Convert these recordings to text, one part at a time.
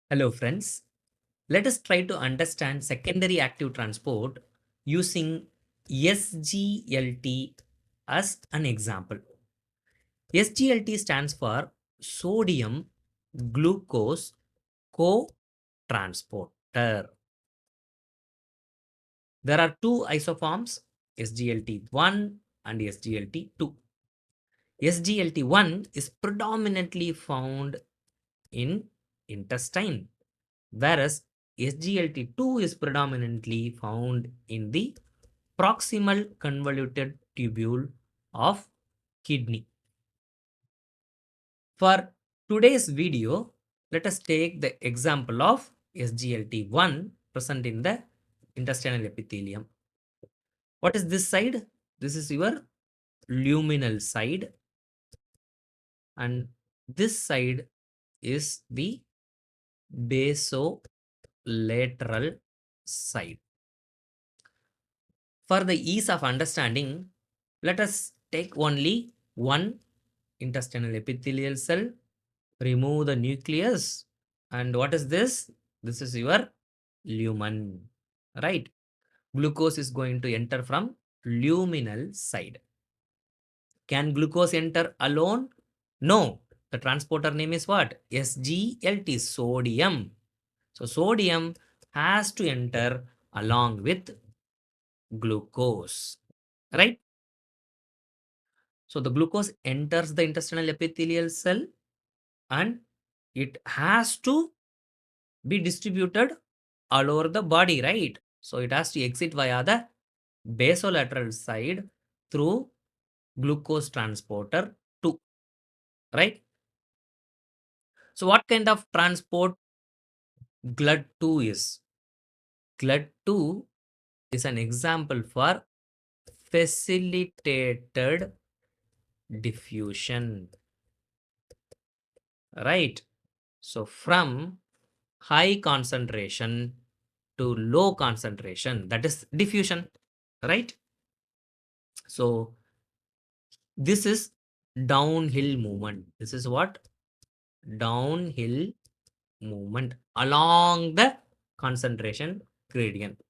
Hello friends, let us try to understand secondary active transport using SGLT as an example. SGLT stands for sodium glucose co-transporter. There are two isoforms, SGLT1 and SGLT2. SGLT1 is predominantly found in intestine, whereas SGLT2 is predominantly found in the proximal convoluted tubule of kidney. For today's video, let us take the example of SGLT1 present in the intestinal epithelium. What is this side? This is your luminal side, and this side is the basolateral side. For the ease of understanding, let us take only one intestinal epithelial cell, remove the nucleus, and what is this? This is your lumen, right? Glucose is going to enter from luminal side. Can glucose enter alone? No. The transporter name is what? SGLT, sodium. So sodium has to enter along with glucose, right? So the glucose enters the intestinal epithelial cell and it has to be distributed all over the body, right? So it has to exit via the basolateral side through glucose transporter 2, right? So what kind of transport GLUT2 is? GLUT2 is an example for facilitated diffusion, right? So from high concentration to low concentration, that is diffusion, right? So this is downhill movement. This is what? Downhill movement along the concentration gradient.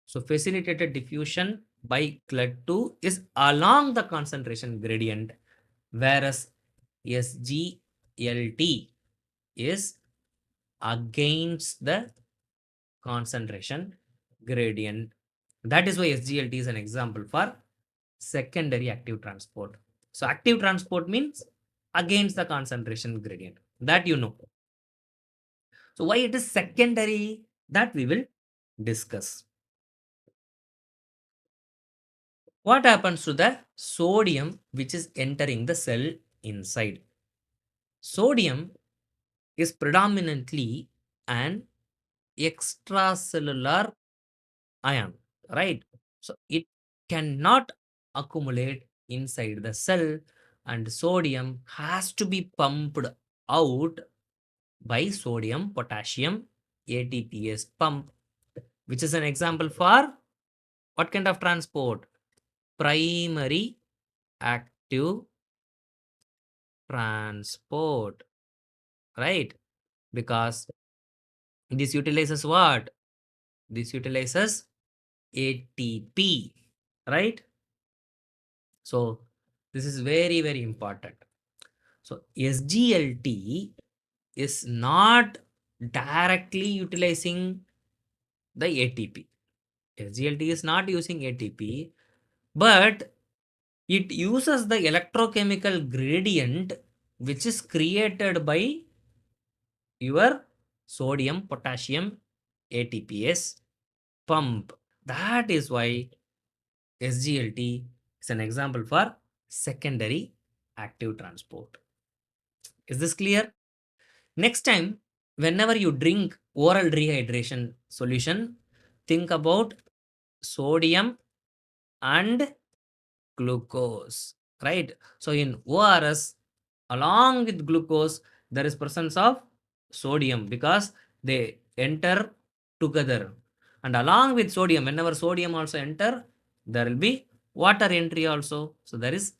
So facilitated diffusion by GLUT2 is along the concentration gradient, whereas SGLT is against the concentration gradient. That is why SGLT is an example for secondary active transport. So active transport means against the concentration gradient. That you know. So why it is secondary, that we will discuss. What happens to the sodium which is entering the cell inside? Sodium is predominantly an extracellular ion, right? So it cannot accumulate inside the cell, and sodium has to be pumped out by sodium potassium ATPase pump, which is an example for what kind of transport? Primary active transport, right? Because this utilizes what? This utilizes ATP, right? So this is very, very important. So SGLT is not directly utilizing the ATP. SGLT is not using ATP, but it uses the electrochemical gradient which is created by your sodium potassium ATPase pump. That is why SGLT is an example for secondary active transport. Is this clear? Next time, whenever you drink oral rehydration solution, think about sodium and glucose, right? So in ORS, along with glucose, there is presence of sodium because they enter together. And along with sodium, whenever sodium also enter, there will be water entry also. So there is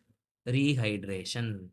rehydration.